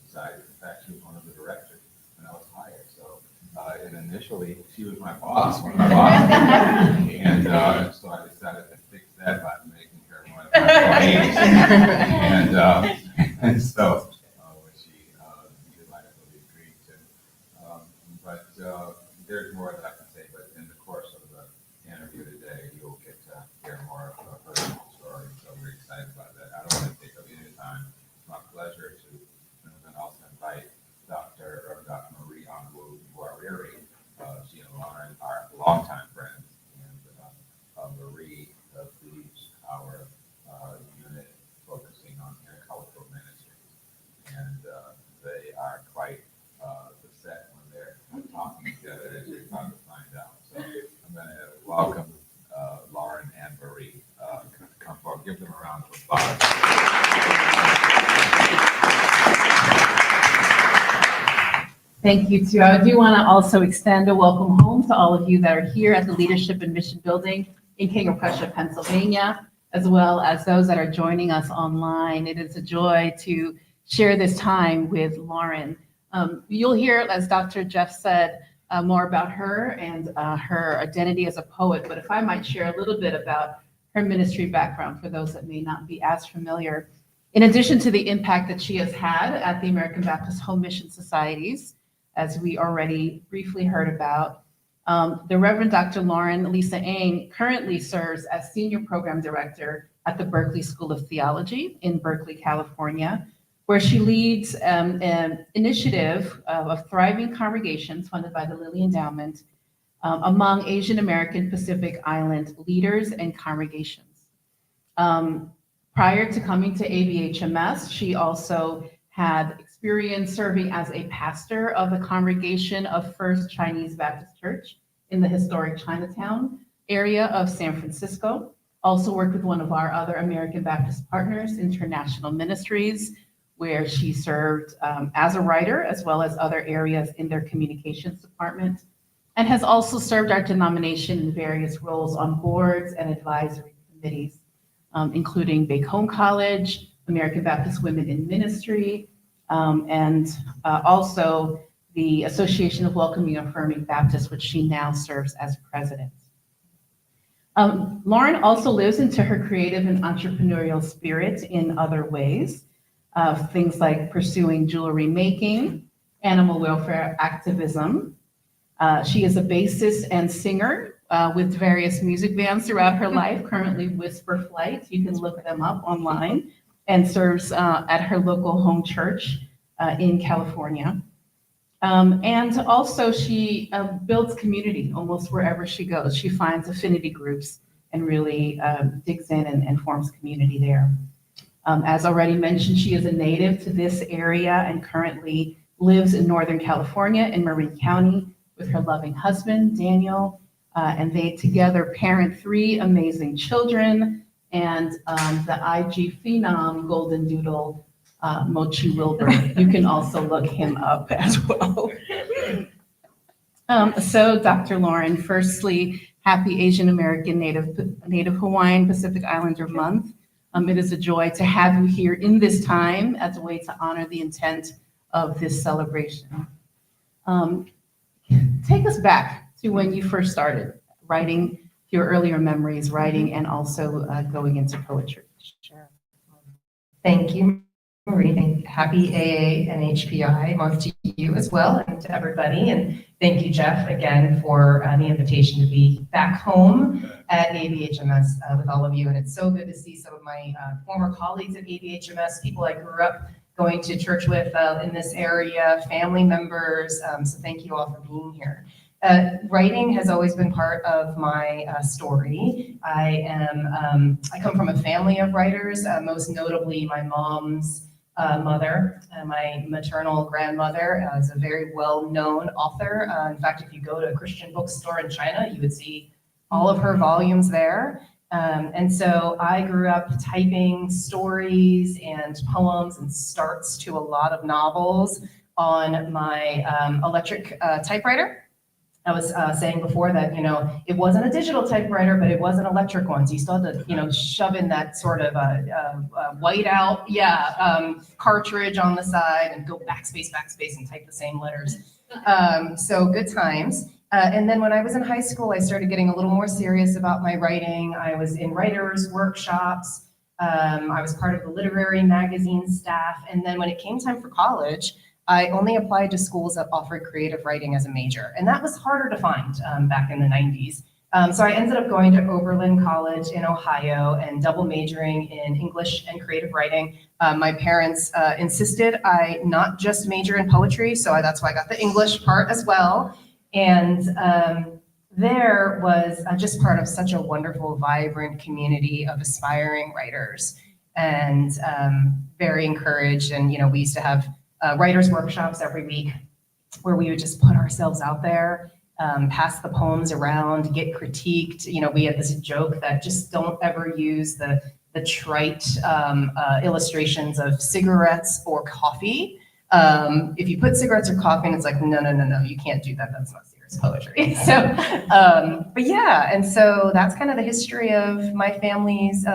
Society. In fact, she was one of the directors when I was hired. So, and initially, she was my boss, one of my bosses. And so I decided to fix that by making her one of my employees. And so when she delightfully agreed to. But there's more that I can say, but in the course of the interview today, you'll get to hear more of her personal story. So we're excited about that. I don't want to take up any time. It's my pleasure to and also invite Dr. Marie Anguariri. She and Lauren are longtime friends, and Marie leads our unit focusing on intercultural ministries, and they are quite beset when they're talking together, as you're about to find out. So I'm going to welcome Lauren and Marie. Come forward, give them a round of applause. Thank you, too. I do want to also extend a welcome home to all of you that are here at the Leadership and Mission Building in King of Prussia, Pennsylvania, as well as those that are joining us online. It is a joy to share this time with Lauren. You'll hear, as Dr. Jeff said, more about her and her identity as a poet, but if I might share a little bit about her ministry background for those that may not be as familiar. In addition to the impact that she has had at the American Baptist Home Mission Societies, as we already briefly heard about, the Reverend Dr. Lauren Lisa Eng currently serves as Senior Program Director at the Berkeley School of Theology in Berkeley, California, where she leads an initiative of thriving congregations funded by the Lilly Endowment among Asian American Pacific Island leaders and congregations. Prior to coming to ABHMS, she also had experience serving as a pastor of the congregation of First Chinese Baptist Church in the historic Chinatown area of San Francisco. Also worked with one of our other American Baptist partners, International Ministries, where she served as a writer as well as other areas in their communications department, and has also served our denomination in various roles on boards and advisory committees, including Bacone College, American Baptist Women in Ministry, and also the Association of Welcoming and Affirming Baptists, which she now serves as president. Lauren also lives into her creative and entrepreneurial spirit in other ways, things like pursuing jewelry making, animal welfare activism. She is a bassist and singer with various music bands throughout her life, currently Whisper Flight. You can look them up online, and serves at her local home church in California. And also she builds community almost wherever she goes. She finds affinity groups and really digs in and forms community there. As already mentioned, she is a native to this area and currently lives in Northern California in Marin County with her loving husband, Daniel, and they together parent 3 amazing children, and the IG phenom Golden Doodle, Mochi Wilbur. You can also look him up as well. So Dr. Lauren, firstly, happy Asian American Native Hawaiian Pacific Islander Month. It is a joy to have you here in this time as a way to honor the intent of this celebration. Take us back to when you first started writing, your earlier memories, writing, and also going into poetry. Sure. Thank you, Marie. Happy AA and HPI month to you as well, and to everybody. And thank you, Jeff, again for the invitation to be back home at ABHMS with all of you. And it's so good to see some of my former colleagues at ABHMS, people I grew up going to church with in this area, family members. So thank you all for being here. Writing has always been part of my story. I come from a family of writers, most notably my mom's mother, my maternal grandmother is a very well-known author. In fact, if you go to a Christian bookstore in China, you would see all of her volumes there. And so I grew up typing stories and poems and starts to a lot of novels on my electric typewriter. I was saying before that, it wasn't a digital typewriter, but it was an electric one. So you still had to, shove in that sort of white out, cartridge on the side and go backspace, and type the same letters. So good times. And then when I was in high school, I started getting a little more serious about my writing. I was in writers' workshops. I was part of the literary magazine staff. And then when it came time for college, I only applied to schools that offered creative writing as a major. And that was harder to find back in the 90s. So I ended up going to Oberlin College in Ohio and double majoring in English and creative writing. My parents insisted I not just major in poetry, so that's why I got the English part as well. And there was just part of such a wonderful, vibrant community of aspiring writers, and very encouraged. And we used to have writers' workshops every week where we would just put ourselves out there, pass the poems around, get critiqued. We had this joke that just don't ever use the trite illustrations of cigarettes or coffee. If you put cigarettes or coffee, and it's like, no, you can't do that. That's not serious poetry. So, but yeah, and so that's kind of the history of my family's,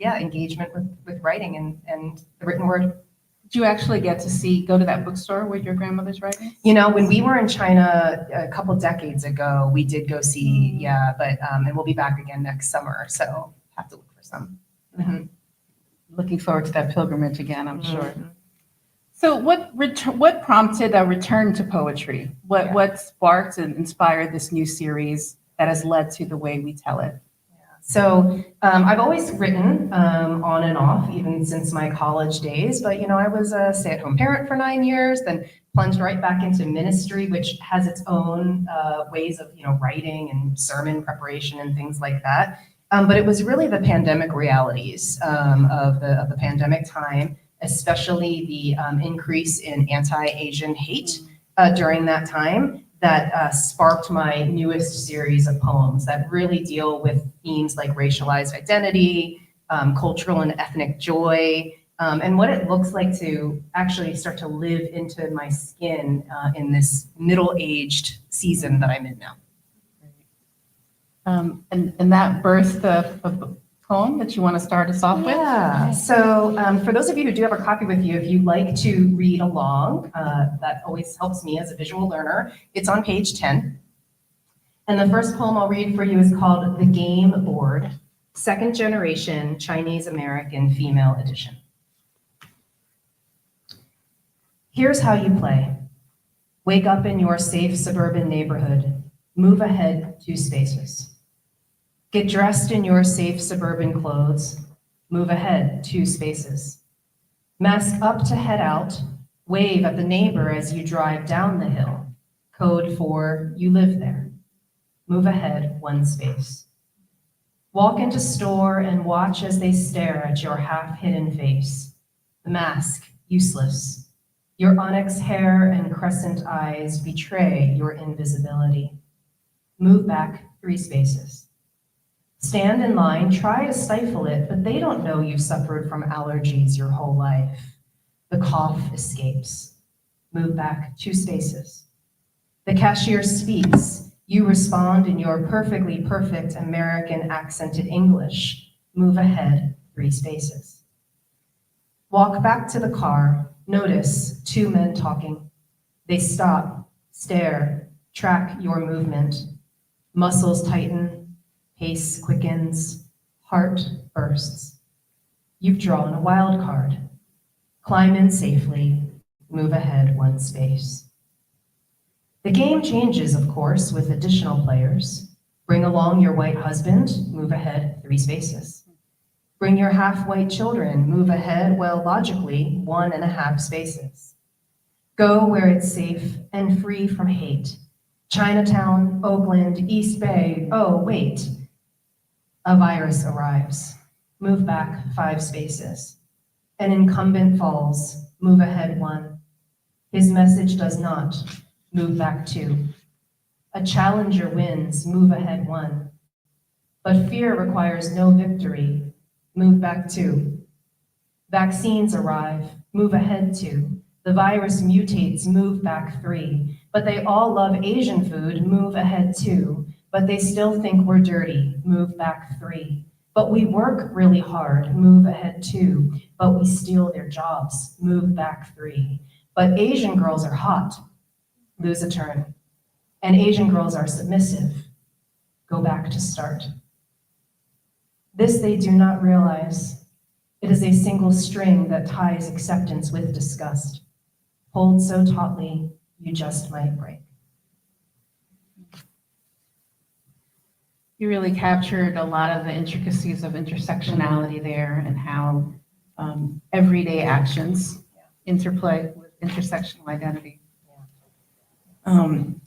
engagement with writing and the written word. Did you actually get to go to that bookstore with your grandmother's writing? When we were in China a couple decades ago, we did go see, but and we'll be back again next summer, so have to look for some. Mm-hmm. Looking forward to that pilgrimage again, I'm sure. Mm-hmm. So what prompted a return to poetry? What sparked and inspired this new series that has led to the way we tell it? So I've always written on and off, even since my college days. But, I was a stay-at-home parent for 9 years, then plunged right back into ministry, which has its own ways of, writing and sermon preparation and things like that. But it was really the pandemic realities of the pandemic time, especially the increase in anti-Asian hate during that time, that sparked my newest series of poems that really deal with themes like racialized identity, cultural and ethnic joy, and what it looks like to actually start to live into my skin in this middle-aged season that I'm in now. And that birthed a poem that you want to start us off with? Yeah. So for those of you who do have a copy with you, if you'd like to read along, that always helps me as a visual learner. It's on page 10. And the first poem I'll read for you is called The Game Board, Second Generation Chinese American Female Edition. Here's how you play. Wake up in your safe suburban neighborhood. Move ahead 2 spaces. Get dressed in your safe suburban clothes. Move ahead 2 spaces. Mask up to head out. Wave at the neighbor as you drive down the hill. Code for you live there. Move ahead 1 space. Walk into store and watch as they stare at your half-hidden face. The mask, useless. Your onyx hair and crescent eyes betray your invisibility. Move back 3 spaces. Stand in line, try to stifle it, but they don't know you suffered from allergies your whole life. The cough escapes. Move back 2 spaces. The cashier speaks. You respond in your perfectly perfect American accented English. Move ahead 3 spaces. Walk back to the car. Notice 2 men talking. They stop, stare, track your movement. Muscles tighten. Pace quickens, heart bursts. You've drawn a wild card. Climb in safely, move ahead 1 space. The game changes, of course, with additional players. Bring along your white husband, move ahead 3 spaces. Bring your half-white children, move ahead, well, logically, 1.5 spaces. Go where it's safe and free from hate. Chinatown, Oakland, East Bay, oh, wait. A virus arrives. Move back 5 spaces. An incumbent falls. Move ahead 1. His message does not. Move back 2. A challenger wins. Move ahead 1. But fear requires no victory. Move back 2. Vaccines arrive. Move ahead 2. The virus mutates, move back 3. But they all love Asian food, move ahead 2. But they still think we're dirty, move back 3. But we work really hard, move ahead 2. But we steal their jobs, move back 3. But Asian girls are hot, lose a turn. And Asian girls are submissive, go back to start. This they do not realize. It is a single string that ties acceptance with disgust. Hold so tautly, you just might break. You really captured a lot of the intricacies of intersectionality there and how everyday actions interplay with intersectional identity.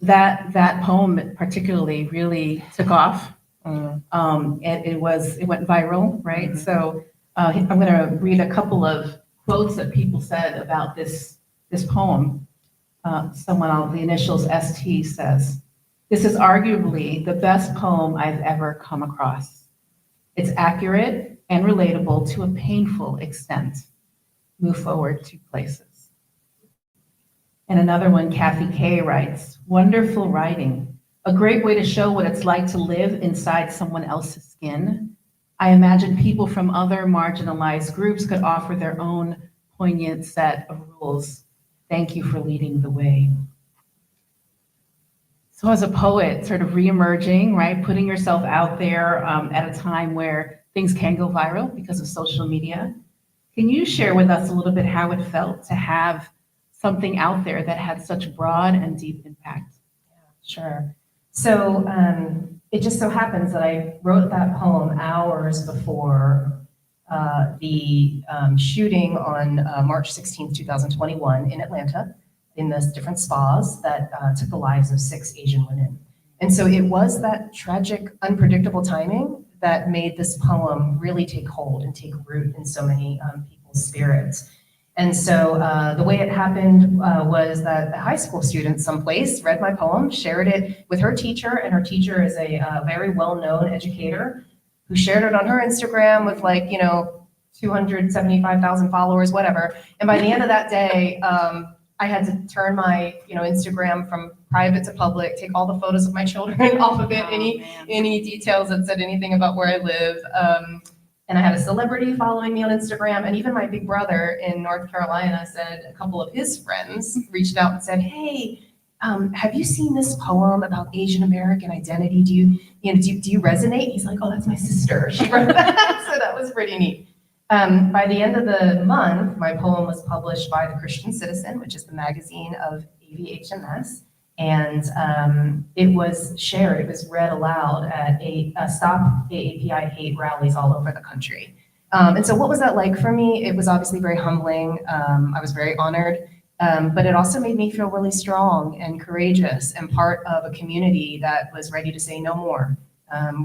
That poem particularly really took off. It went viral, right? Mm-hmm. So I'm going to read a couple of quotes that people said about this poem. The initials ST says, "This is arguably the best poem I've ever come across. It's accurate and relatable to a painful extent. Move forward 2 places." And another one, Kathy K writes, "Wonderful writing, a great way to show what it's like to live inside someone else's skin. I imagine people from other marginalized groups could offer their own poignant set of rules. Thank you for leading the way." So as a poet, sort of reemerging, right, putting yourself out there at a time where things can go viral because of social media, can you share with us a little bit how it felt to have something out there that had such broad and deep impact? Sure. So it just so happens that I wrote that poem hours before the shooting on March 16th, 2021 in Atlanta, in the different spas that took the lives of 6 Asian women. And so it was that tragic, unpredictable timing that made this poem really take hold and take root in so many people's spirits. And so the way it happened was that a high school student someplace read my poem, shared it with her teacher, and her teacher is a very well-known educator who shared it on her Instagram with 275,000 followers, whatever. And by the end of that day, I had to turn my Instagram from private to public, take all the photos of my children off of it, any details that said anything about where I live. And I had a celebrity following me on Instagram, and even my big brother in North Carolina said a couple of his friends reached out and said, "Hey, have you seen this poem about Asian American identity? Do you resonate?" He's like, "Oh, that's my sister. She wrote that." So that was pretty neat. By the end of the month, my poem was published by The Christian Citizen, which is the magazine of ABHMS. And it was shared, it was read aloud at Stop AAPI Hate rallies all over the country. And so what was that like for me? It was obviously very humbling. I was very honored, but it also made me feel really strong and courageous and part of a community that was ready to say no more.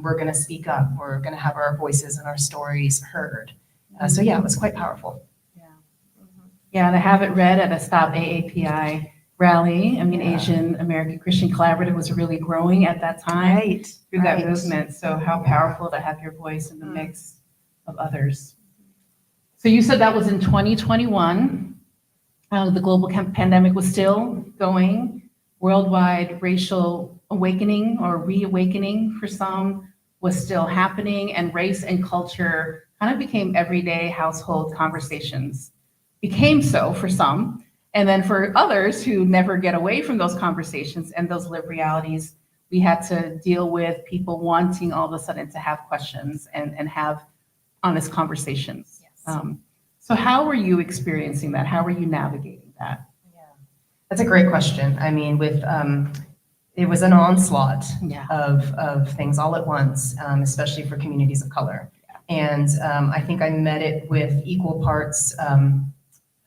We're gonna speak up, we're gonna have our voices and our stories heard. So yeah, it was quite powerful. Yeah, and I have it read at a Stop AAPI rally. I mean, Yeah. Asian American Christian Collaborative was really growing at that time through that movement. So how powerful to have your voice in the mix of others. So you said that was in 2021. The global pandemic was still going. Worldwide racial awakening or reawakening for some was still happening, and race and culture kind of became everyday household conversations. Became so for some. And then for others who never get away from those conversations and those lived realities, we had to deal with people wanting all of a sudden to have questions and have honest conversations. Yes. So how were you experiencing that? How were you navigating that? Yeah, that's a great question. I mean, it was an onslaught of things all at once, especially for communities of color. And I think I met it with equal parts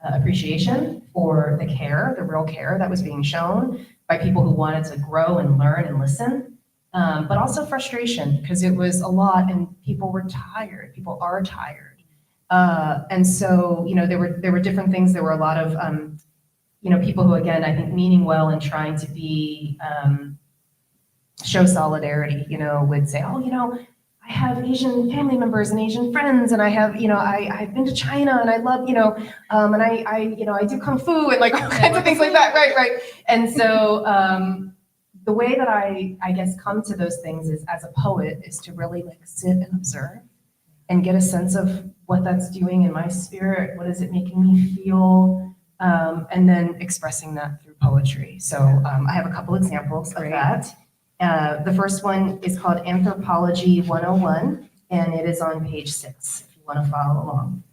appreciation for the care, the real care that was being shown by people who wanted to grow and learn and listen, but also frustration because it was a lot and people were tired. People are tired. And so, there were different things. There were a lot of, people who, again, I think meaning well and trying to be, show solidarity, would say, "Oh, I have Asian family members and Asian friends, and I have, I've been to China, and I love, and I do kung fu and like all kinds of things like that, right. And so the way that I guess come to those things is as a poet is to really like sit and observe and get a sense of what that's doing in my spirit, what is it making me feel, and then expressing that through poetry. So I have a couple examples of that. The first one is called Anthropology 101, and it is on page 6, if you want to follow along.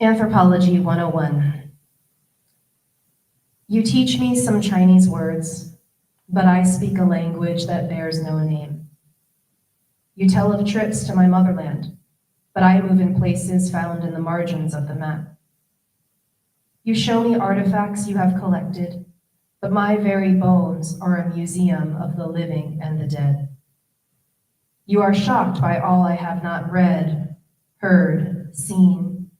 Anthropology 101. You teach me some Chinese words, but I speak a language that bears no name. You tell of trips to my motherland, but I move in places found in the margins of the map. You show me artifacts you have collected, but my very bones are a museum of the living and the dead. You are shocked by all I have not read, heard, seen,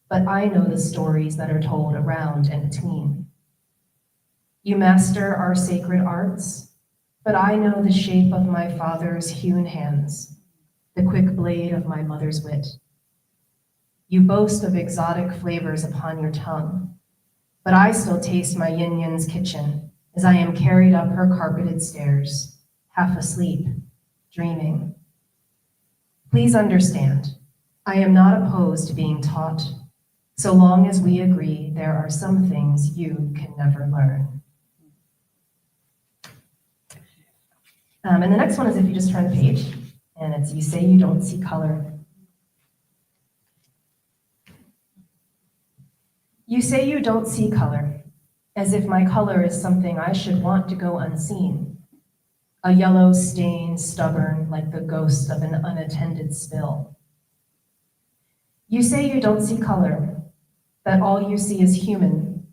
but I know the stories that are told around and between. You master our sacred arts, but I know the shape of my father's hewn hands, the quick blade of my mother's wit. You boast of exotic flavors upon your tongue, but I still taste my yin-yin's kitchen as I am carried up her carpeted stairs, half asleep, dreaming. Please understand, I am not opposed to being taught, so long as we agree there are some things you can never learn. And the next one is if you just turn the page, and it's you say you don't see color. You say you don't see color, as if my color is something I should want to go unseen. A yellow stain stubborn like the ghost of an unattended spill. You say you don't see color, that all you see is human,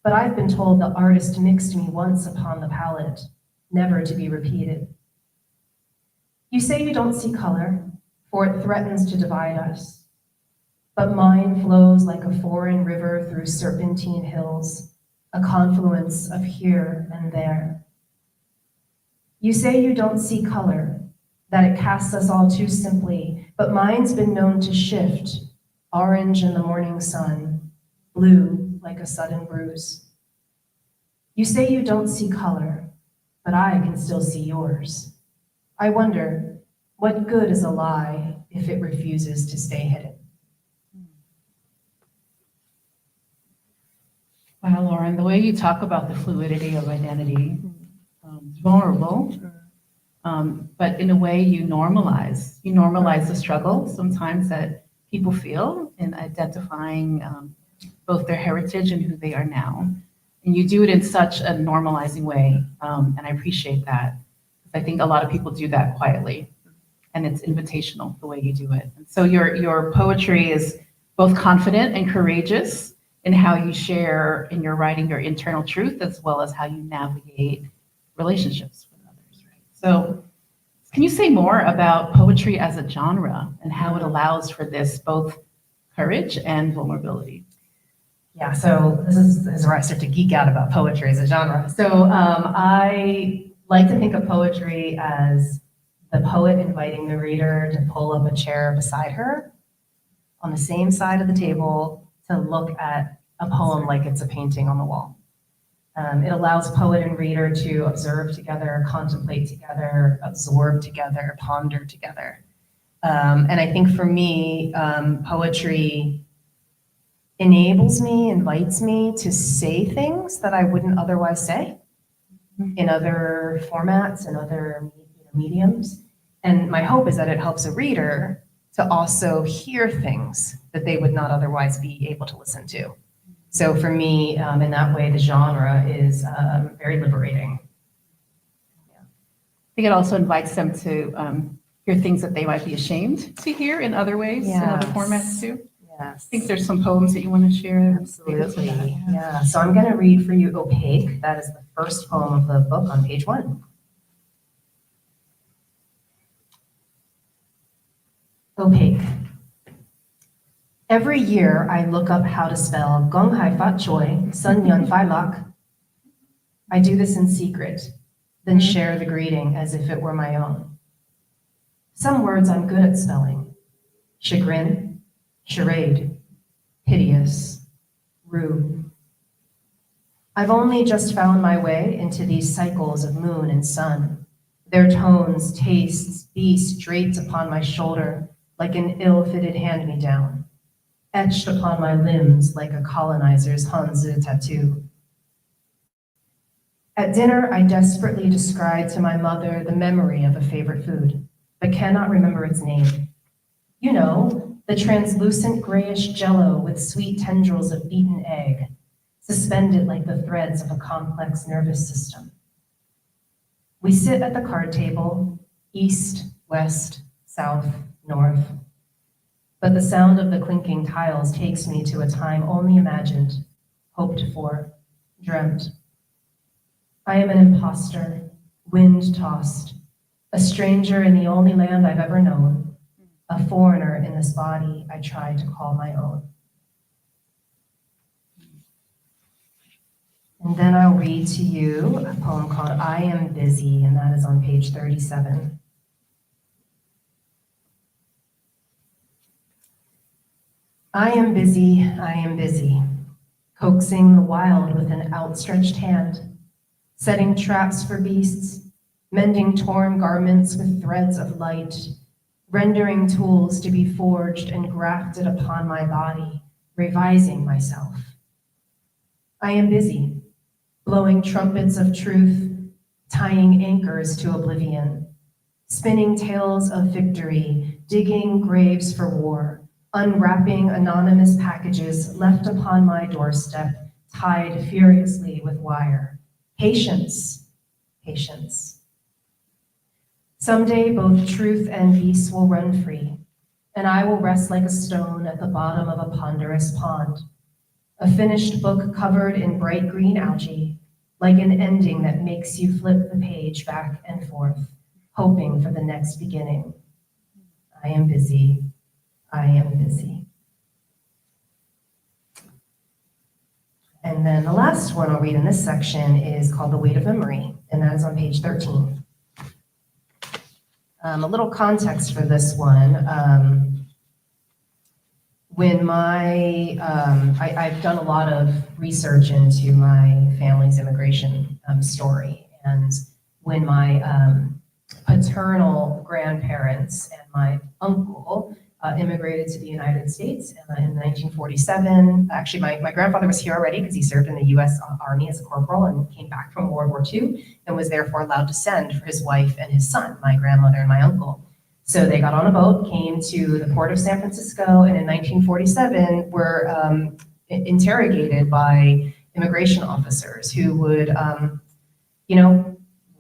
but I've been told the artist mixed me once upon the palette, never to be repeated. You say you don't see color, for it threatens to divide us. But mine flows like a foreign river through serpentine hills, a confluence of here and there. You say you don't see color, that it casts us all too simply, but mine's been known to shift, orange in the morning sun, blue like a sudden bruise. You say you don't see color, but I can still see yours. I wonder, what good is a lie if it refuses to stay hidden? Wow, Lauren, the way you talk about the fluidity of identity, it's vulnerable, but in a way you normalize the struggle sometimes that people feel in identifying both their heritage and who they are now. And you do it in such a normalizing way, and I appreciate that. I think a lot of people do that quietly, and it's invitational the way you do it. And so your poetry is both confident and courageous in how you share in your writing your internal truth, as well as how you navigate relationships with others, right? So can you say more about poetry as a genre and how it allows for this both courage and vulnerability? Yeah, so this is where I start to geek out about poetry as a genre. So I like to think of poetry as the poet inviting the reader to pull up a chair beside her on the same side of the table to look at a poem like it's a painting on the wall. It allows poet and reader to observe together, contemplate together, absorb together, ponder together. And I think for me, poetry enables me, invites me to say things that I wouldn't otherwise say in other formats and other mediums. And my hope is that it helps a reader to also hear things that they would not otherwise be able to listen to. So for me, in that way, the genre is very liberating. Yeah. I think it also invites them to hear things that they might be ashamed to hear in other ways, in other formats too. Yes. I think there's some poems that you want to share. Absolutely. Yeah. So I'm going to read for you Opaque. That is the first poem of the book on page 1. Opaque. Every year I look up how to spell Gong Hai Fat Choi Sun Yun Fai Lak. I do this in secret, then share the greeting as if it were my own. Some words I'm good at spelling. Chagrin, charade, hideous, rue. I've only just found my way into these cycles of moon and sun, their tones, tastes, beasts draped upon my shoulder like an ill-fitted hand-me-down, etched upon my limbs like a colonizer's Hanzi tattoo. At dinner, I desperately described to my mother the memory of a favorite food, but cannot remember its name. You know, the translucent grayish jello with sweet tendrils of beaten egg, suspended like the threads of a complex nervous system. We sit at the card table, east, west, south, north, but the sound of the clinking tiles takes me to a time only imagined, hoped for, dreamt. I am an imposter, wind-tossed, a stranger in the only land I've ever known, a foreigner in this body I tried to call my own. And then I'll read to you a poem called I Am Busy, and that is on page 37. I am busy, coaxing the wild with an outstretched hand, setting traps for beasts, mending torn garments with threads of light, rendering tools to be forged and grafted upon my body, revising myself. I am busy, blowing trumpets of truth, tying anchors to oblivion, spinning tales of victory, digging graves for war, unwrapping anonymous packages left upon my doorstep, tied furiously with wire. Patience, patience. Someday both truth and peace will run free, and I will rest like a stone at the bottom of a ponderous pond, a finished book covered in bright green algae, like an ending that makes you flip the page back and forth, hoping for the next beginning. I am busy. I am busy. And then the last one I'll read in this section is called The Weight of Memory, and that is on page 13. A little context for this one. I've done a lot of research into my family's immigration story, and when my paternal grandparents and my uncle immigrated to the United States in 1947. Actually, my grandfather was here already because he served in the U.S. Army as a corporal and came back from World War II and was therefore allowed to send for his wife and his son, my grandmother and my uncle. So they got on a boat, came to the port of San Francisco, and in 1947 were interrogated by immigration officers who would,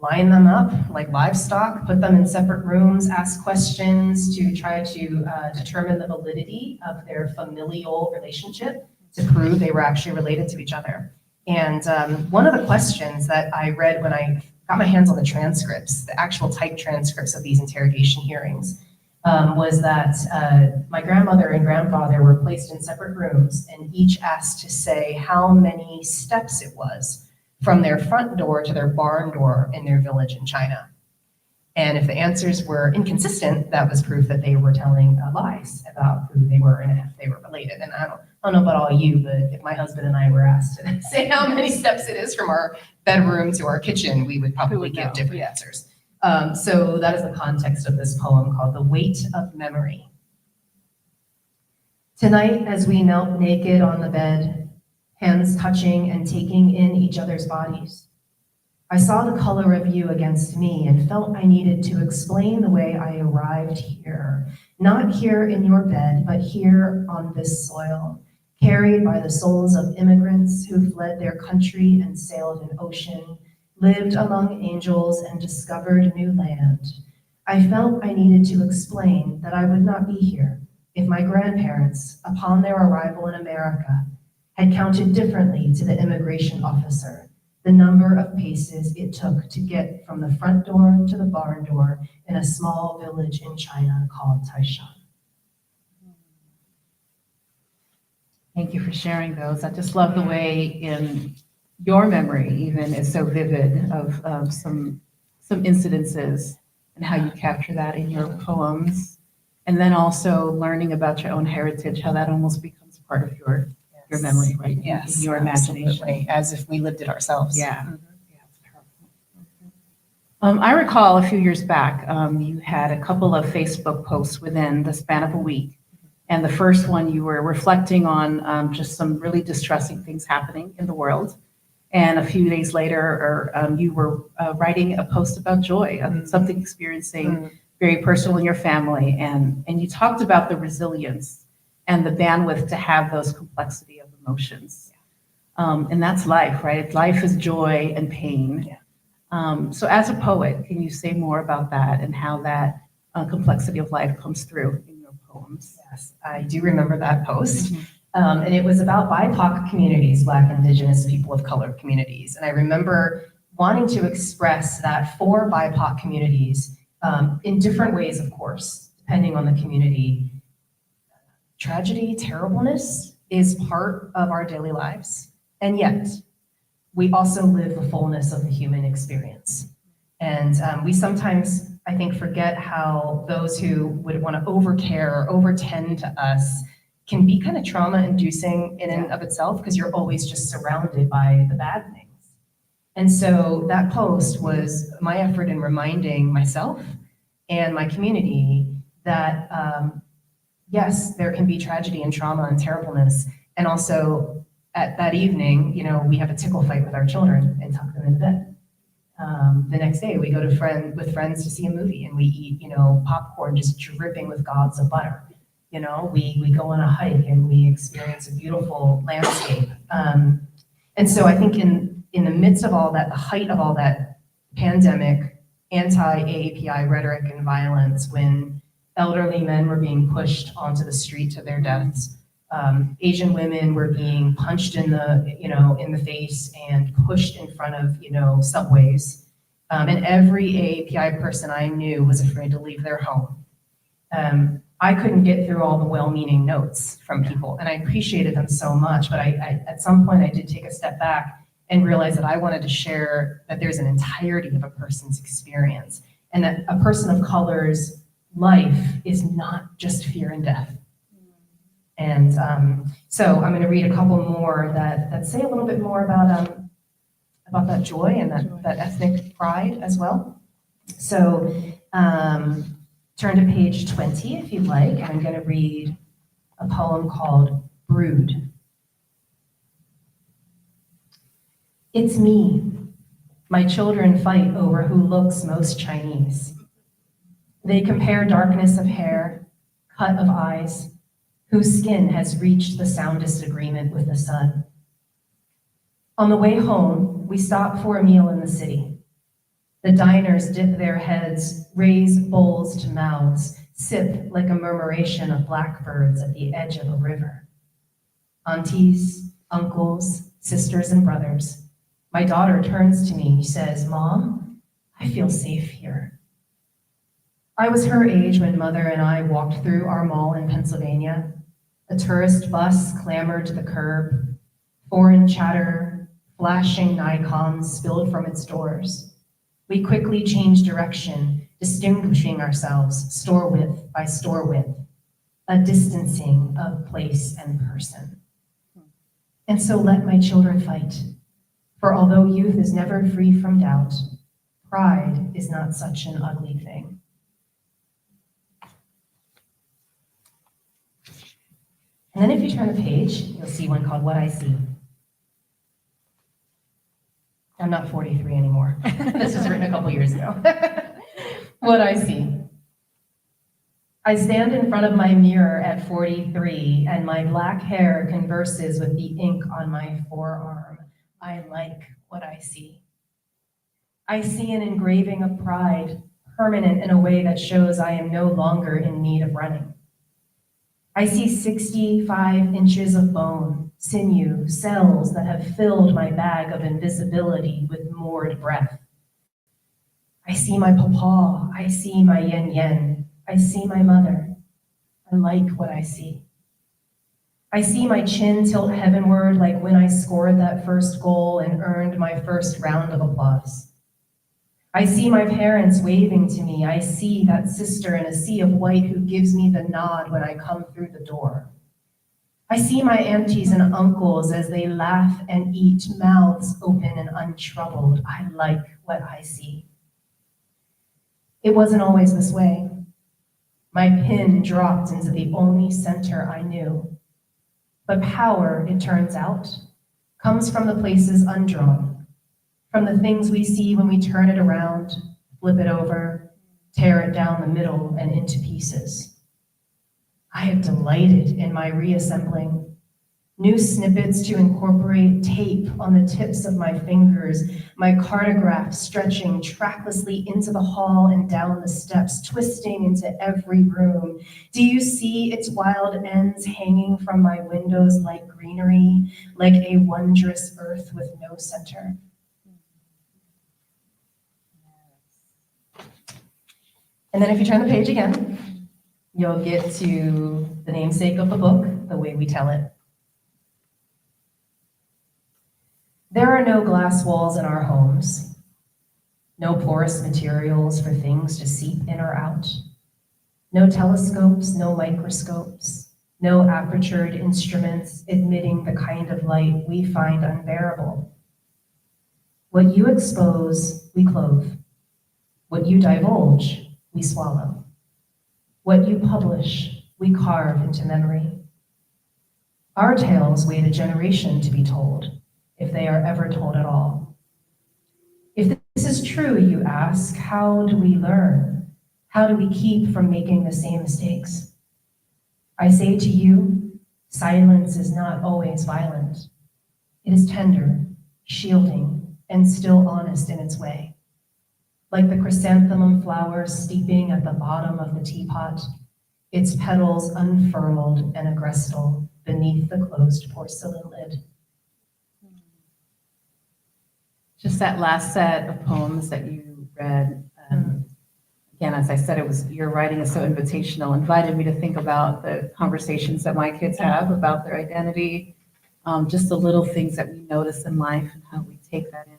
line them up like livestock, put them in separate rooms, ask questions to try to determine the validity of their familial relationship to prove they were actually related to each other. And one of the questions that I read when I got my hands on the transcripts, the actual typed transcripts of these interrogation hearings, was that my grandmother and grandfather were placed in separate rooms and each asked to say how many steps it was from their front door to their barn door in their village in China. And if the answers were inconsistent, that was proof that they were telling lies about who they were and if they were related. And I don't know about all you, but if my husband and I were asked to say how many steps it is from our bedroom to our kitchen, we would probably give different answers. So that is the context of this poem called The Weight of Memory. Tonight, as we knelt naked on the bed, hands touching and taking in each other's bodies, I saw the color of you against me and felt I needed to explain the way I arrived here, not here in your bed, but here on this soil, carried by the souls of immigrants who fled their country and sailed an ocean, lived among angels and discovered new land. I felt I needed to explain that I would not be here if my grandparents, upon their arrival in America, had counted differently to the immigration officer the number of paces it took to get from the front door to the barn door in a small village in China called Taishan. Thank you for sharing those. I just love the way in your memory even is so vivid of some incidences and how you capture that in your poems. And then also learning about your own heritage, how that almost becomes part of your memory, right? Yes, In your imagination. absolutely, as if we lived it ourselves. Yeah. Mhm. Yeah, it's powerful. I recall a few years back, you had a couple of Facebook posts within the span of a week. And the first one, you were reflecting on just some really distressing things happening in the world. And a few days later, you were writing a post about joy, something experiencing very personal in your family. And you talked about the resilience and the bandwidth to have those complexity of emotions. And that's life, right? Life is joy and pain. Yeah. So as a poet, can you say more about that and how that complexity of life comes through in your poems? Yes, I do remember that post. And it was about BIPOC communities, Black, Indigenous, people of color communities. And I remember wanting to express that for BIPOC communities, in different ways, of course, depending on the community. Tragedy, terribleness is part of our daily lives. And yet, we also live the fullness of the human experience. And we sometimes, I think, forget how those who would want to overcare or overtend to us can be kind of trauma-inducing in and of itself, because you're always just surrounded by the bad things. And so that post was my effort in reminding myself and my community that, yes, there can be tragedy and trauma and terribleness. And also at that evening, we have a tickle fight with our children and tuck them into bed. The next day we go to with friends to see a movie, and we eat, popcorn just dripping with gobs of butter. We go on a hike and we experience a beautiful landscape. And so I think in the midst of all that, the height of all that pandemic, anti-AAPI rhetoric and violence, when elderly men were being pushed onto the street to their deaths, Asian women were being punched in the face and pushed in front of, subways. And every AAPI person I knew was afraid to leave their home. I couldn't get through all the well-meaning notes from people, and I appreciated them so much, but I at some point I did take a step back and realize that I wanted to share that there's an entirety of a person's experience, and that a person of color's life is not just fear and death. And so I'm going to read a couple more that say a little bit more about that joy and that ethnic pride as well. So turn to page 20 if you'd like, and I'm going to read a poem called Brood. It's me. My children fight over who looks most Chinese. They compare darkness of hair, cut of eyes, whose skin has reached the soundest agreement with the sun. On the way home, we stop for a meal in the city. The diners dip their heads, raise bowls to mouths, sip like a murmuration of blackbirds at the edge of a river. Aunties, uncles, sisters, and brothers. My daughter turns to me, says, "Mom, I feel safe here." I was her age when Mother and I walked through our mall in Pennsylvania. A tourist bus clambered to the curb. Foreign chatter, flashing Nikons spilled from its doors. We quickly changed direction, distinguishing ourselves store width by store width, a distancing of place and person. And so let my children fight, for although youth is never free from doubt, pride is not such an ugly thing. And then if you turn the page, you'll see one called What I See. I'm not 43 anymore. This was written a couple years ago. What I see. I stand in front of my mirror at 43, and my black hair converses with the ink on my forearm. I like what I see. I see an engraving of pride, permanent in a way that shows I am no longer in need of running. I see 65 inches of bone, sinew, cells that have filled my bag of invisibility with moored breath. I see my pawpaw, I see my yen-yen, I see my mother. I like what I see. I see my chin tilt heavenward like when I scored that first goal and earned my first round of applause. I see my parents waving to me. I see that sister in a sea of white who gives me the nod when I come through the door. I see my aunties and uncles as they laugh and eat, mouths open and untroubled. I like what I see. It wasn't always this way. My pin dropped into the only center I knew. But power, it turns out, comes from the places undrawn, from the things we see when we turn it around, flip it over, tear it down the middle and into pieces. I have delighted in my reassembling. New snippets to incorporate, tape on the tips of my fingers, my cartograph stretching tracklessly into the hall and down the steps, twisting into every room. Do you see its wild ends hanging from my windows like greenery, like a wondrous earth with no center? And then if you turn the page again, you'll get to the namesake of the book, The Way We Tell It. There are no glass walls in our homes, no porous materials for things to seep in or out, no telescopes, no microscopes, no apertured instruments admitting the kind of light we find unbearable. What you expose, we clothe. What you divulge, we swallow. What you publish, we carve into memory. Our tales wait a generation to be told, if they are ever told at all. If this is true, you ask, how do we learn? How do we keep from making the same mistakes? I say to you, silence is not always violent. It is tender, shielding, and still honest in its way. Like the chrysanthemum flower steeping at the bottom of the teapot, its petals unfurled and aggressive beneath the closed porcelain lid. Just that last set of poems that you read, again, as I said, your writing is so invitational, invited me to think about the conversations that my kids have about their identity, just the little things that we notice in life and how we take that in.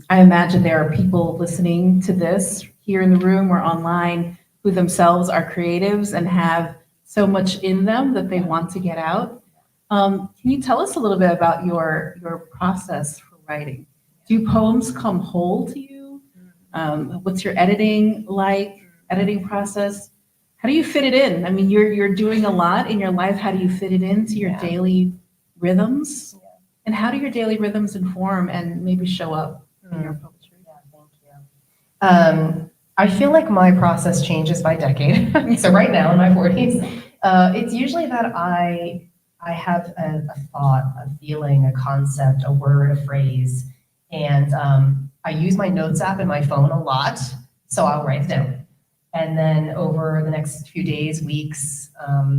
I imagine there are people listening to this here in the room or online who themselves are creatives and have so much in them that they want to get out. Can you tell us a little bit about your process for writing? Do poems come whole to you? What's your editing process? How do you fit it in? I mean, you're doing a lot in your life. How do you fit it into your daily rhythms? And how do your daily rhythms inform and maybe show up in your poetry? Yeah, thank you. I feel like my process changes by decade. So right now in my 40s, it's usually that I have a thought, a feeling, a concept, a word, a phrase, and I use my notes app in my phone a lot, so I'll write it down. And then over the next few days, weeks,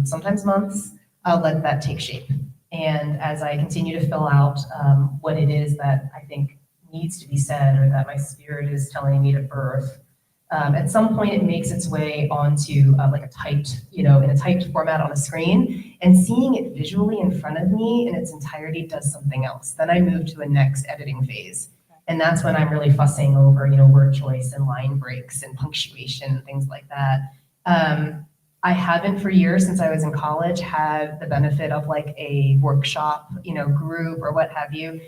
sometimes months, I'll let that take shape. And as I continue to fill out what it is that I think needs to be said or that my spirit is telling me to birth, at some point it makes its way onto like a typed, in a typed format on a screen, and seeing it visually in front of me in its entirety does something else. Then I move to a next editing phase. And that's when I'm really fussing over, word choice and line breaks and punctuation and things like that. I haven't for years since I was in college had the benefit of like a workshop, group or what have you.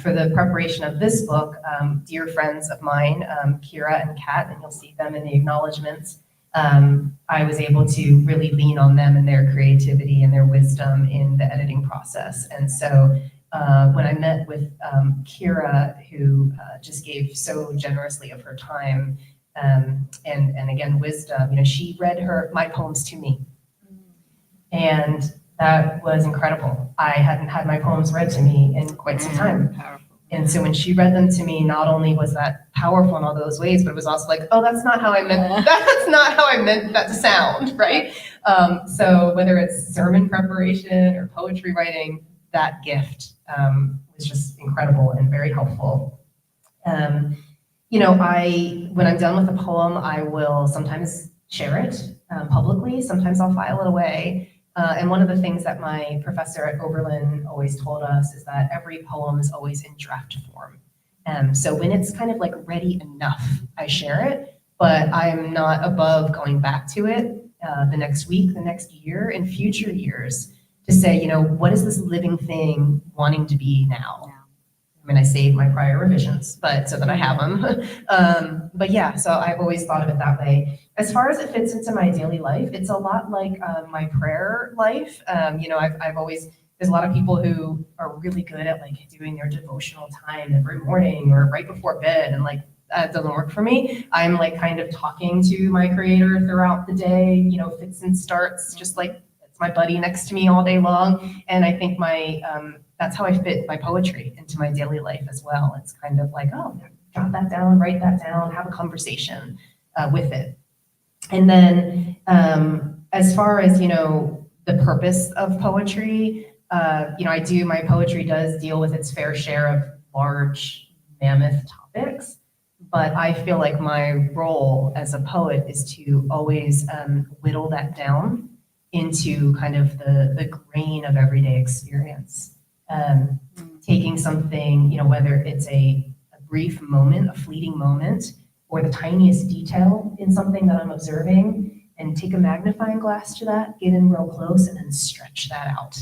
For the preparation of this book, dear friends of mine, Kira and Kat, and you'll see them in the acknowledgements, I was able to really lean on them and their creativity and their wisdom in the editing process. And so when I met with Kira, who just gave so generously of her time, and again, wisdom, she read my poems to me. And that was incredible. I hadn't had my poems read to me in quite some time. Powerful. And so when she read them to me, not only was that powerful in all those ways, but it was also like, oh, that's not how I meant, that's not how I meant that to sound, right? So whether it's sermon preparation or poetry writing, that gift was just incredible and very helpful. When I'm done with a poem, I will sometimes share it publicly. Sometimes I'll file it away. And one of the things that my professor at Oberlin always told us is that every poem is always in draft form. So when it's kind of like ready enough, I share it, but I'm not above going back to it the next week, the next year, and future years to say, you know, what is this living thing wanting to be now? I mean, I saved my prior revisions, but so that I have them. But yeah, so I've always thought of it that way. As far as it fits into my daily life, it's a lot like my prayer life. You know, I've always, there's a lot of people who are really good at like doing their devotional time every morning or right before bed, and like that doesn't work for me. I'm like kind of talking to my creator throughout the day, you know, fits and starts, just like it's my buddy next to me all day long. And I think my that's how I fit my poetry into my daily life as well. It's kind of like, oh, jot that down, write that down, have a conversation with it. And then as far as, you know, the purpose of poetry, you know, my poetry does deal with its fair share of large mammoth topics, but I feel like my role as a poet is to always whittle that down into kind of the grain of everyday experience. Taking something, you know, whether it's a brief moment, a fleeting moment, or the tiniest detail in something that I'm observing, and take a magnifying glass to that, get in real close, and then stretch that out.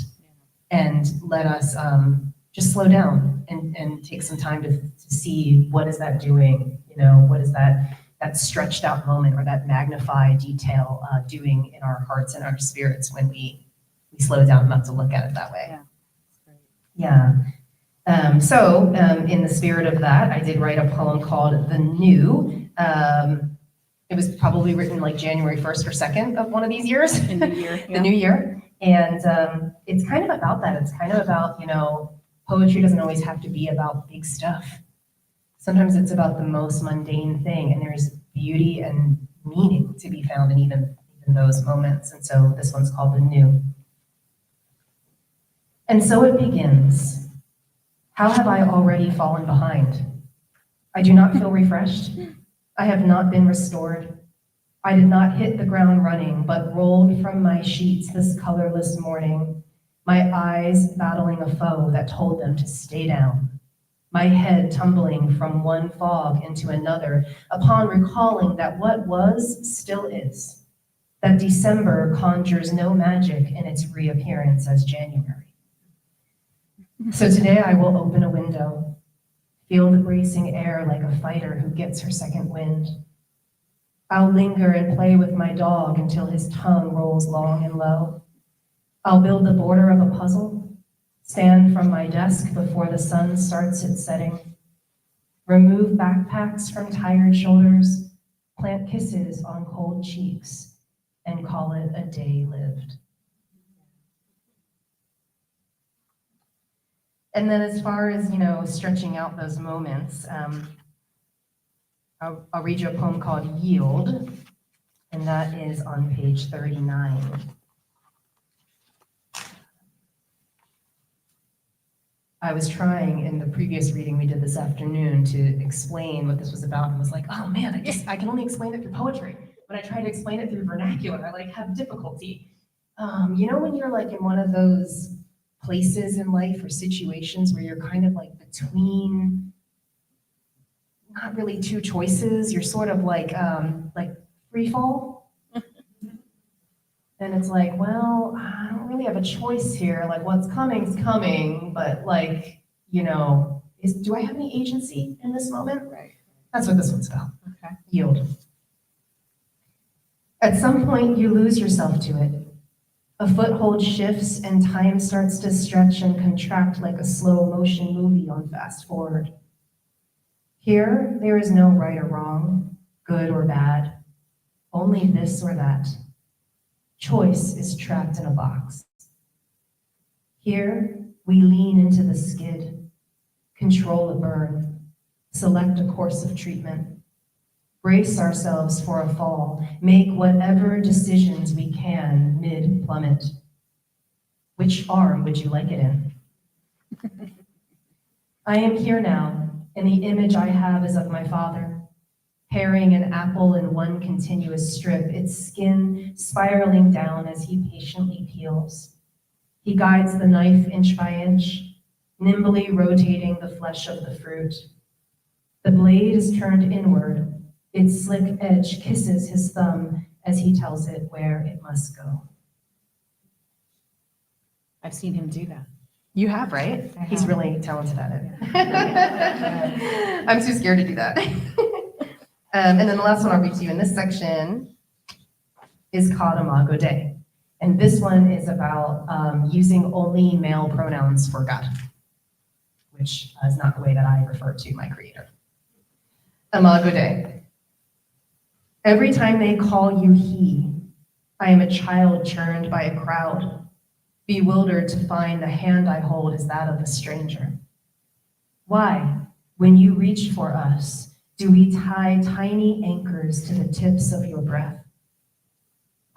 And let us just slow down and take some time to see what is that doing, you know, what is that stretched out moment or that magnified detail doing in our hearts and our spirits when we slow down enough to look at it that way. Yeah. Yeah. So in the spirit of that, I did write a poem called The New. It was probably written like January 1st or 2nd of one of these years. In the year. The new year. And it's kind of about that. It's kind of about, you know, poetry doesn't always have to be about big stuff. Sometimes it's about the most mundane thing, and there's beauty and meaning to be found in even those moments. And so this one's called The New. And so it begins. How have I already fallen behind? I do not feel refreshed. I have not been restored. I did not hit the ground running, but rolled from my sheets this colorless morning, my eyes battling a foe that told them to stay down, my head tumbling from one fog into another upon recalling that what was still is, that December conjures no magic in its reappearance as January. So today I will open a window, feel the bracing air like a fighter who gets her second wind. I'll linger and play with my dog until his tongue rolls long and low. I'll build the border of a puzzle, stand from my desk before the sun starts its setting, remove backpacks from tired shoulders, plant kisses on cold cheeks, and call it a day lived. And then as far as, you know, stretching out those moments, I'll read you a poem called Yield, and that is on page 39. I was trying in the previous reading we did this afternoon to explain what this was about, and was like, oh man, I can only explain it through poetry. When I try to explain it through vernacular, I like have difficulty. You know, when you're like in one of those places in life or situations where you're kind of like between not really two choices, you're sort of like free fall. And it's like, well, I don't really have a choice here. Like what's coming is coming, but like, you know, do I have any agency in this moment? Right. That's what this one's about. Okay. Yield. At some point, you lose yourself to it. A foothold shifts and time starts to stretch and contract like a slow motion movie on fast forward. Here, there is no right or wrong, good or bad, only this or that. Choice is trapped in a box. Here, we lean into the skid, control a burn, select a course of treatment, brace ourselves for a fall, make whatever decisions we can mid-plummet. Which arm would you like it in? I am here now, and the image I have is of my father, paring an apple in one continuous strip, its skin spiraling down as he patiently peels. He guides the knife inch by inch, nimbly rotating the flesh of the fruit, The blade is turned inward. Its slick edge kisses his thumb as he tells it where it must go. I've seen him do that. You have, right? I He's have. really talented at it. I'm too scared to do that. And then the last one I'll read to you in this section is called Imago Dei. And this one is about using only male pronouns for God, which is not the way that I refer to my Creator. Imago Dei. Every time they call you he, I am a child churned by a crowd, bewildered to find the hand I hold is that of a stranger. Why, when you reach for us, do we tie tiny anchors to the tips of your breath?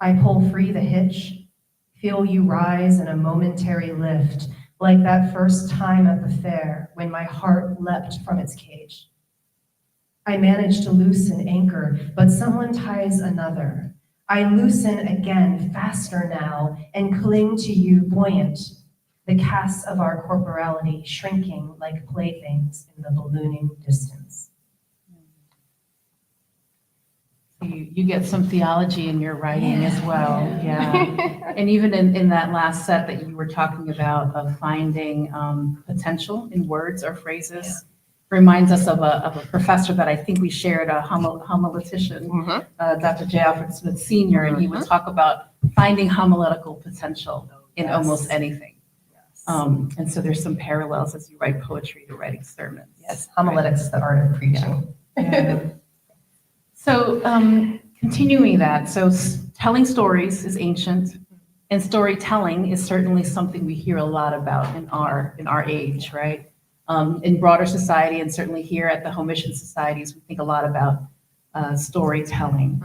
I pull free the hitch, feel you rise in a momentary lift, like that first time at the fair when my heart leapt from its cage. I manage to loosen anchor, but someone ties another. I loosen again, faster now, and cling to you buoyant, the casts of our corporality shrinking like playthings in the ballooning distance. You get some theology in your writing as well, yeah. And even in that last set that you were talking about of finding potential in words or phrases, reminds us of a professor that I think we shared, a homiletician, Dr. J. Alfred Smith Sr., and he would talk about finding homiletical potential in almost anything. And so there's some parallels as you write poetry to writing sermons. Yes, homiletics is the art of preaching. Yeah. So continuing that, so telling stories is ancient, and storytelling is certainly something we hear a lot about in our age, right? In broader society, and certainly here at the Home Mission Societies, we think a lot about storytelling.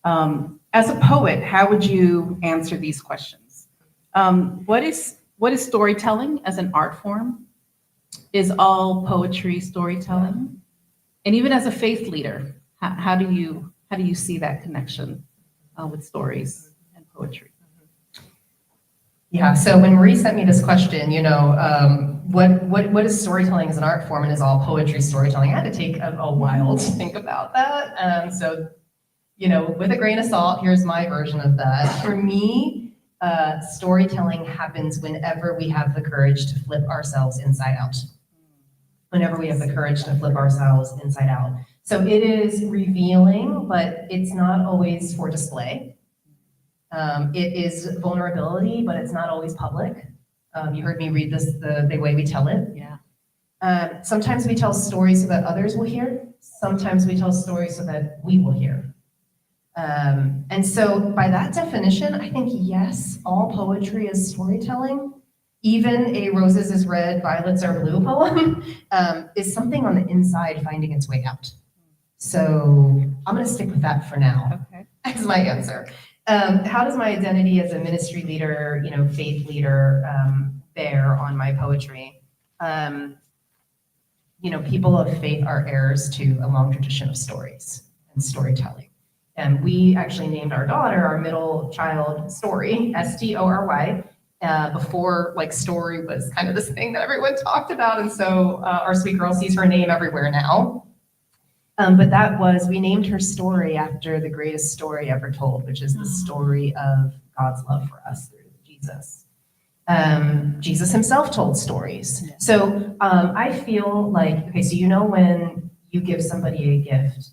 As a poet, how would you answer these questions? What is storytelling as an art form? Is all poetry storytelling? And even as a faith leader, how do you see that connection with stories and poetry? Yeah, so when Marie sent me this question, what is storytelling as an art form and is all poetry storytelling? I had to take a while to think about that. So, with a grain of salt, here's my version of that. For me, storytelling happens whenever we have the courage to flip ourselves inside out. Whenever we have the courage to flip ourselves inside out. So it is revealing, but it's not always for display. It is vulnerability, but it's not always public. You heard me read this, the way we tell it. Yeah. Sometimes we tell stories so that others will hear. Sometimes we tell stories so that we will hear. And so by that definition, I think, yes, all poetry is storytelling. Even a roses is red, violets are blue poem is something on the inside finding its way out. So I'm going to stick with that for now. Okay. As my answer. How does my identity as a ministry leader, faith leader, bear on my poetry? People of faith are heirs to a long tradition of stories and storytelling. And we actually named our daughter, our middle child, Story, S-T-O-R-Y, before story was kind of this thing that everyone talked about. And so our sweet girl sees her name everywhere now. But we named her Story after the greatest story ever told, which is the story of God's love for us through Jesus. Jesus himself told stories. Yeah. So I feel like, so when you give somebody a gift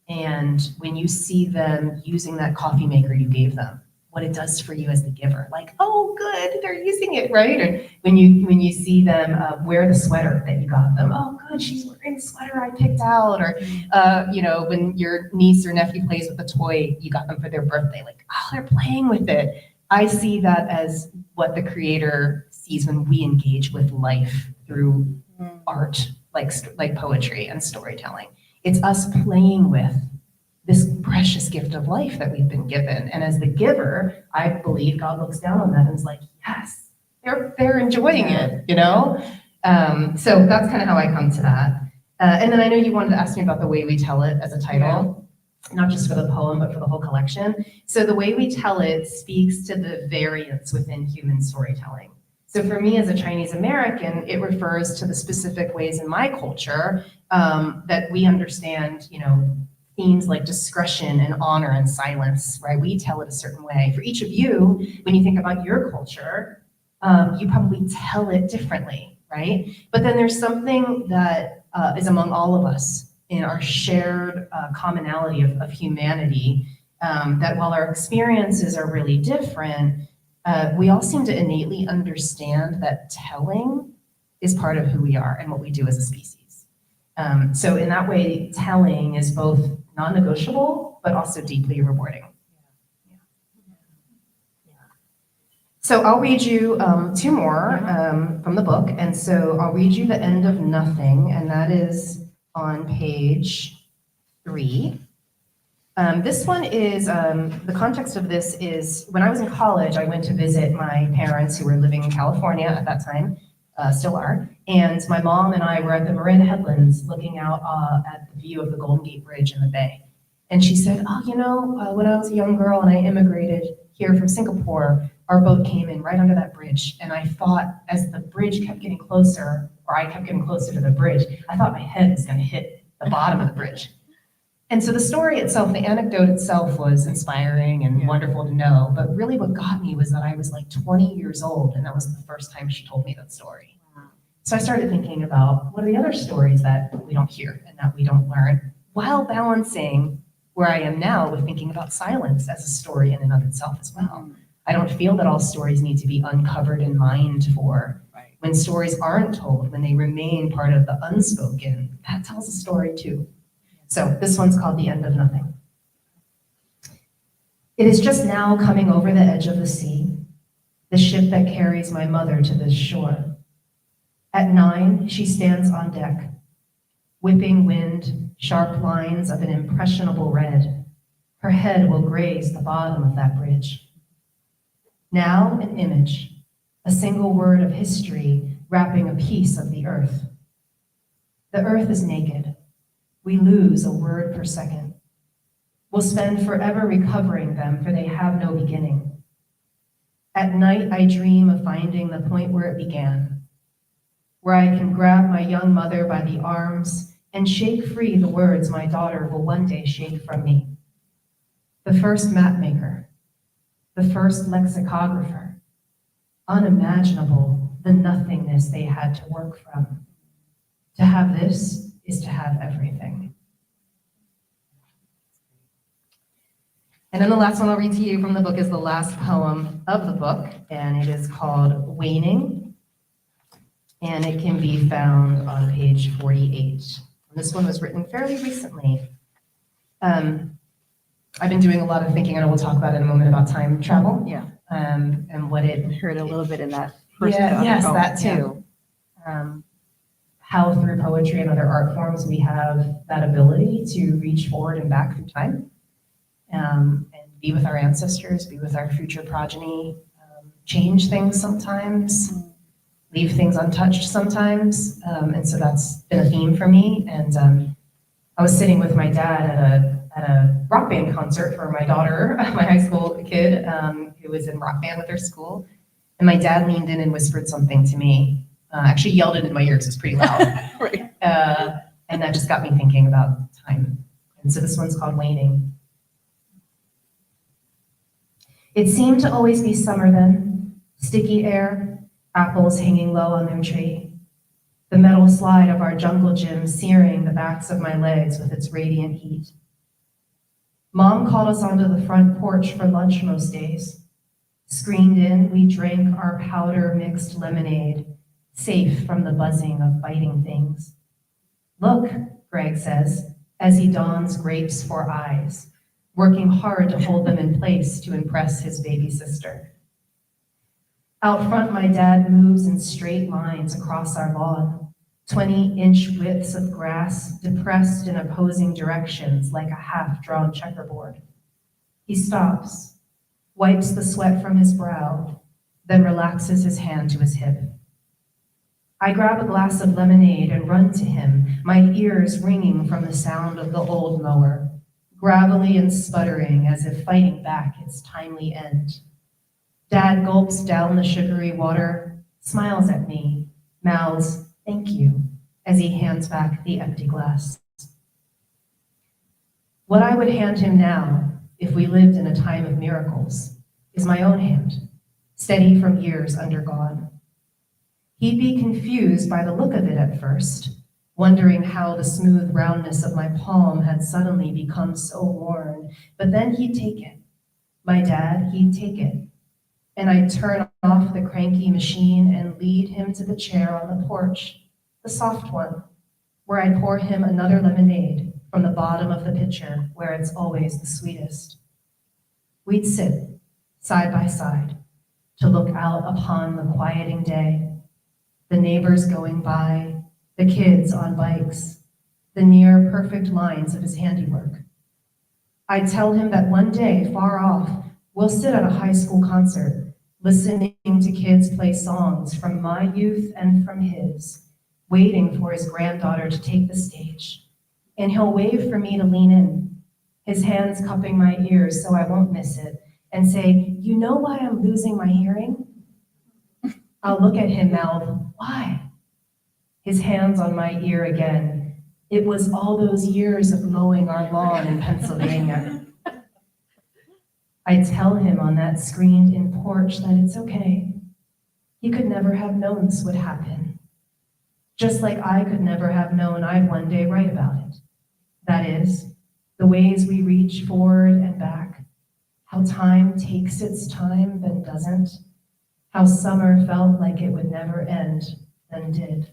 and when you see them using that coffee maker you gave them, what it does for you as the giver, oh, good, they're using it, right? Or when you see them wear the sweater that you got them, oh, good, she's wearing the sweater I picked out. Or, when your niece or nephew plays with a toy you got them for their birthday, oh, they're playing with it. I see that as what the Creator sees when we engage with life through art, like poetry and storytelling. It's us playing with this precious gift of life that we've been given. And as the giver, I believe God looks down on that and is like, yes, they're enjoying it, So that's kind of how I come to that. And then I know you wanted to ask me about the way we tell it as a title, not just for the poem, but for the whole collection. So the way we tell it speaks to the variance within human storytelling. So for me as a Chinese American, it refers to the specific ways in my culture that we understand, themes like discretion and honor and silence, right? We tell it a certain way. For each of you, when you think about your culture, you probably tell it differently, right? But then there's something that is among all of us in our shared commonality of humanity, that while our experiences are really different, we all seem to innately understand that telling is part of who we are and what we do as a species. So in that way, telling is both non-negotiable, but also deeply rewarding. So I'll read you two more from the book. And so I'll read you The End of Nothing, and that is on page 3. This one is, the context of this is, when I was in college, I went to visit my parents who were living in California at that time, still are, and my mom and I were at the Marin Headlands looking out at the view of the Golden Gate Bridge in the bay. And she said, when I was a young girl and I immigrated here from Singapore, our boat came in right under that bridge. And I thought as the bridge kept getting closer, or I kept getting closer to the bridge, I thought my head was gonna hit the bottom of the bridge. And so the story itself, the anecdote itself was inspiring and wonderful to know, but really what got me was that I was like 20 years old, and that was the first time she told me that story. So I started thinking about what are the other stories that we don't hear and that we don't learn, while balancing where I am now with thinking about silence as a story in and of itself as well. I don't feel that all stories need to be uncovered and mined for. Right. When stories aren't told, when they remain part of the unspoken, that tells a story too. So this one's called The End of Nothing. It is just now coming over the edge of the sea, the ship that carries my mother to this shore. At 9, she stands on deck, whipping wind, sharp lines of an impressionable red. Her head will graze the bottom of that bridge. Now an image, a single word of history wrapping a piece of the earth. The earth is naked. We lose a word per second. We'll spend forever recovering them, for they have no beginning. At night, I dream of finding the point where it began, where I can grab my young mother by the arms and shake free the words my daughter will one day shake from me. The first map maker, the first lexicographer, unimaginable the nothingness they had to work from. To have this is to have everything. And then the last one I'll read to you from the book is the last poem of the book, and it is called Waning, and it can be found on page 48. And this one was written fairly recently. I've been doing a lot of thinking, and we'll talk about in a moment, about time travel. Yeah. And what it... I heard a little bit in that first yes, poem. that too. How through poetry and other art forms we have that ability to reach forward and back through time, and be with our ancestors, be with our future progeny, change things sometimes, leave things untouched sometimes. And so that's been a theme for me. And I was sitting with my dad at a rock band concert for my daughter, my high school kid, who was in rock band with her school. And my dad leaned in and whispered something to me. Actually yelled it in my ears, it was pretty loud. Right. And that just got me thinking about time. And so this one's called Waning. It seemed to always be summer then, sticky air, apples hanging low on their tree, the metal slide of our jungle gym searing the backs of my legs with its radiant heat. Mom called us onto the front porch for lunch most days. Screened in, we drank our powder-mixed lemonade, safe from the buzzing of biting things. Look, Greg says, as he dons grapes for eyes, working hard to hold them in place to impress his baby sister. Out front, my dad moves in straight lines across our lawn, 20-inch widths of grass depressed in opposing directions like a half-drawn checkerboard. He stops, wipes the sweat from his brow, then relaxes his hand to his hip. I grab a glass of lemonade and run to him, my ears ringing from the sound of the old mower, gravelly and sputtering as if fighting back its timely end. Dad gulps down the sugary water, smiles at me, mouths, "Thank you," as he hands back the empty glass. What I would hand him now, if we lived in a time of miracles, is my own hand, steady from years undergone. He'd be confused by the look of it at first, wondering how the smooth roundness of my palm had suddenly become so worn, but then he'd take it. My dad, he'd take it. And I'd turn off the cranky machine and lead him to the chair on the porch, the soft one, where I'd pour him another lemonade from the bottom of the pitcher, where it's always the sweetest. We'd sit, side by side, to look out upon the quieting day, the neighbors going by, the kids on bikes, the near perfect lines of his handiwork. I'd tell him that one day, far off, we'll sit at a high school concert, listening to kids play songs from my youth and from his, waiting for his granddaughter to take the stage. And he'll wave for me to lean in, his hands cupping my ears so I won't miss it, and say, "You know why I'm losing my hearing?" I'll look at him mouth, "Why?" His hands on my ear again. It was all those years of mowing our lawn in Pennsylvania. I tell him on that screened-in porch that it's okay. He could never have known this would happen. Just like I could never have known I'd one day write about it. That is, the ways we reach forward and back, how time takes its time then doesn't, how summer felt like it would never end, then did.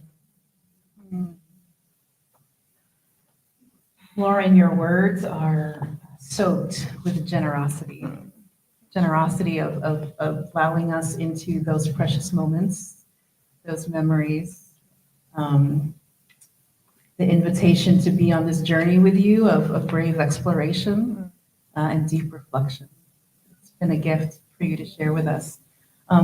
Lauren, your words are soaked with generosity of allowing us into those precious moments, those memories, the invitation to be on this journey with you of brave exploration and deep reflection. It's been a gift for you to share with us.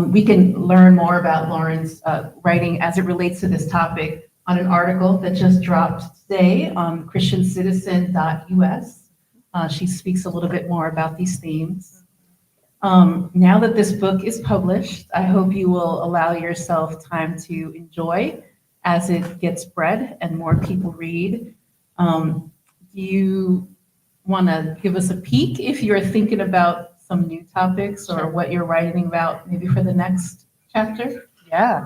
We can learn more about Lauren's writing as it relates to this topic on an article that just dropped today on christiancitizen.us. She speaks a little bit more about these themes. Now that this book is published, I hope you will allow yourself time to enjoy as it gets read and more people read. Do you want to give us a peek if you're thinking about some new topics or what you're writing about maybe for the next chapter?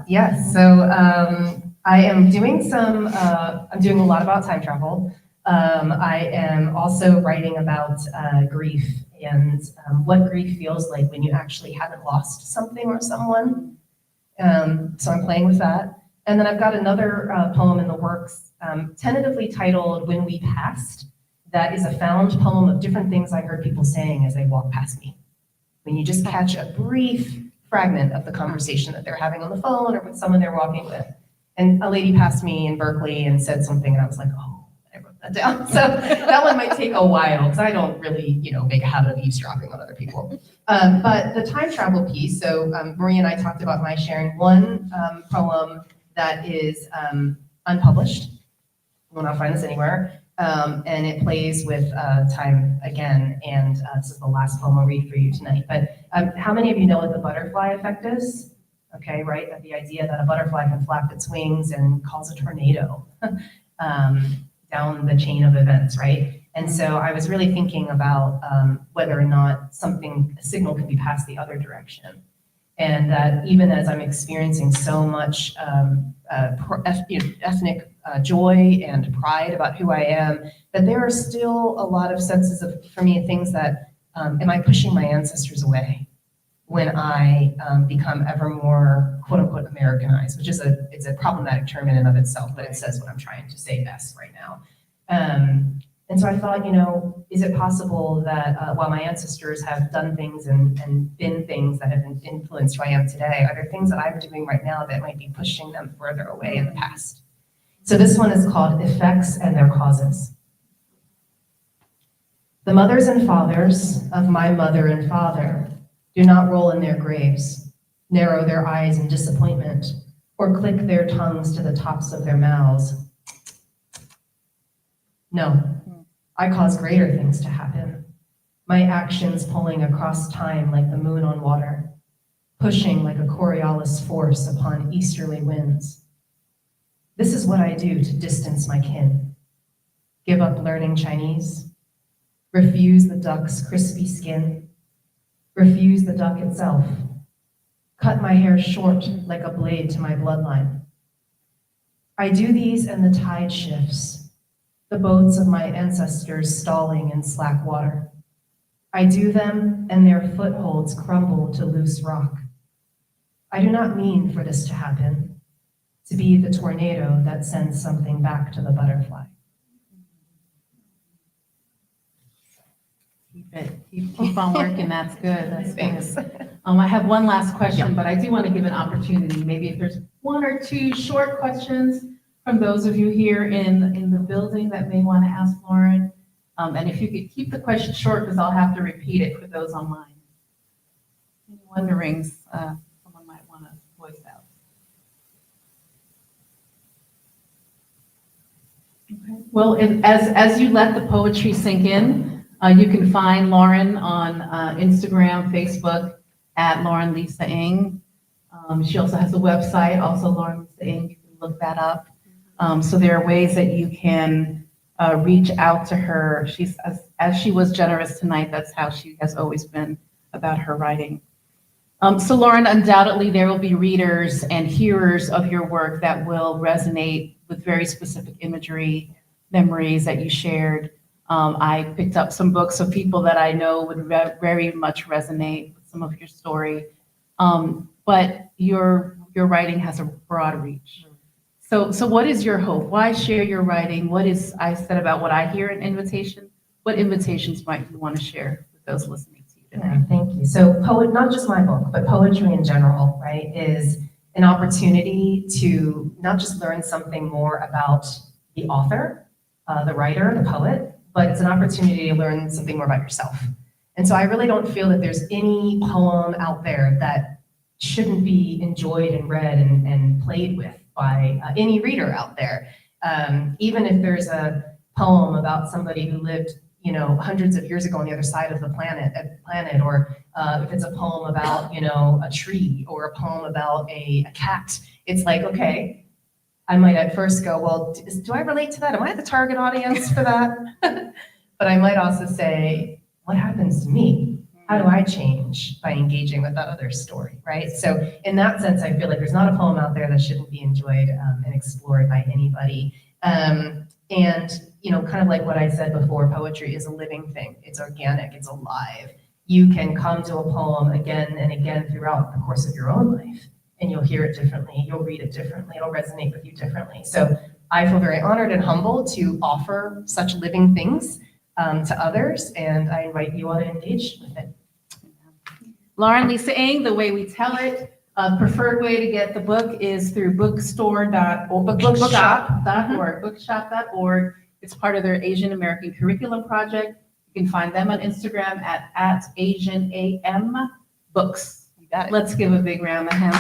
Yes. So I am doing I'm doing a lot about time travel. I am also writing about grief and what grief feels like when you actually haven't lost something or someone. So I'm playing with that. And then I've got another poem in the works, tentatively titled When We Passed. That is a found poem of different things I heard people saying as they walk past me. When you just catch a brief fragment of the conversation that they're having on the phone or with someone they're walking with. And a lady passed me in Berkeley and said something, and I was like, oh, I wrote that down. So that one might take a while because I don't really, make a habit of eavesdropping on other people. But the time travel piece, so Marie and I talked about my sharing one poem that is unpublished. You will not find this anywhere. And it plays with time again. And this is the last poem I'll read for you tonight. But how many of you know what the butterfly effect is? Okay, right? That the idea that a butterfly can flap its wings and cause a tornado down the chain of events, right? And so I was really thinking about whether or not a signal could be passed the other direction. And that even as I'm experiencing so much ethnic joy and pride about who I am, that there are still a lot of senses of, for me, things that, am I pushing my ancestors away when I become ever more quote unquote Americanized, which is it's a problematic term in and of itself, but it says what I'm trying to say best right now. And so I thought, is it possible that while my ancestors have done things and been things that have influenced who I am today, are there things that I'm doing right now that might be pushing them further away in the past? So this one is called Effects and Their Causes. The mothers and fathers of my mother and father do not roll in their graves, narrow their eyes in disappointment, or click their tongues to the tops of their mouths. No, I cause greater things to happen. My actions pulling across time like the moon on water, pushing like a Coriolis force upon easterly winds. This is what I do to distance my kin. Give up learning Chinese. Refuse the duck's crispy skin. Refuse the duck itself. Cut my hair short like a blade to my bloodline. I do these and the tide shifts, the boats of my ancestors stalling in slack water. I do them and their footholds crumble to loose rock. I do not mean for this to happen, to be the tornado that sends something back to the butterfly. Keep on working, that's good, that's Thanks. good. I have one last question, but I do want to give an opportunity, maybe if there's one or two short questions from those of you here in the building that may want to ask Lauren. And if you could keep the question short, because I'll have to repeat it for those online. Any wonderings someone might want to voice out? Okay. Well, as you let the poetry sink in, you can find Lauren on Instagram, Facebook, at Lauren Lisa Ng. She also has a website, also Lauren Lisa Ng. You can look that up. So there are ways that you can reach out to her. She's as she was generous tonight. That's how she has always been about her writing. So Lauren, undoubtedly there will be readers and hearers of your work that will resonate with very specific imagery, memories that you shared. I picked up some books of people that I know would very much resonate with some of your story. But your writing has a broad reach. So what is your hope? Why share your writing? I said about what I hear in invitation. What invitations might you want to share with those listening to you today? Yeah, thank you. So not just my book, but poetry in general, right, is an opportunity to not just learn something more about the author, the writer, the poet, but it's an opportunity to learn something more about yourself. And so I really don't feel that there's any poem out there that shouldn't be enjoyed and read and played with by any reader out there. Even if there's a poem about somebody who lived, hundreds of years ago on the other side of the planet, or if it's a poem about, a tree, or a poem about a cat, it's like, okay, I might at first go, well, do I relate to that? Am I the target audience for that? But I might also say, what happens to me? How do I change by engaging with that other story, right? So in that sense, I feel like there's not a poem out there that shouldn't be enjoyed and explored by anybody. And kind of like what I said before, poetry is a living thing. It's organic, it's alive. You can come to a poem again and again throughout the course of your own life, and you'll hear it differently, you'll read it differently, it'll resonate with you differently. So I feel very honored and humbled to offer such living things to others, and I invite you all to engage with it. Lauren Lisa Ng, The Way We Tell It. Preferred way to get the book is through bookshop.org. It's part of their Asian American Curriculum Project. You can find them on Instagram at AsianAM Books. You got it. Let's give a big round of hands.